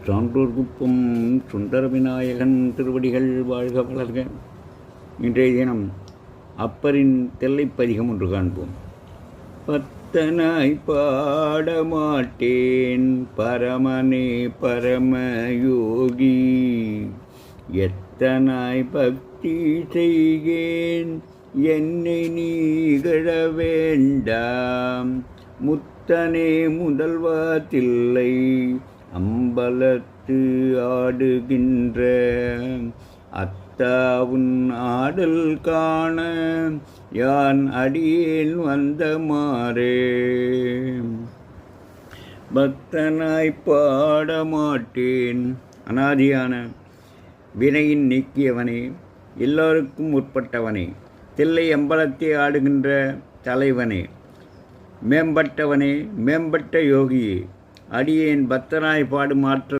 சான்றோர் குப்பம் சுந்தர விநாயகன் திருவடிகள் வாழ்க வளர்க. இன்றைய தினம் அப்பரின் தெல்லைப்பதிகம் ஒன்று காண்போம். பத்தனாய் பாடமாட்டேன் பரமனே பரமயோகி, எத்தனாய் பக்தி செய்கேன் என்னை நீகழ வேண்டாம். முத்தனே முதல்வா தில்லை அம்பலத்து ஆடுகின்ற அத்தாவுன் ஆடல் காண யான் அடியேன் வந்த மாறே. பக்தனாய் பாடமாட்டேன். அனாதியான வினையின் நீக்கியவனே, எல்லோருக்கும் முற்பட்டவனே, தில்லை அம்பலத்தை ஆடுகின்ற தலைவனே, மேம்பட்டவனே, மேம்பட்ட யோகியே, அடியேன் பக்தனாய் பாடும் ஆற்றல்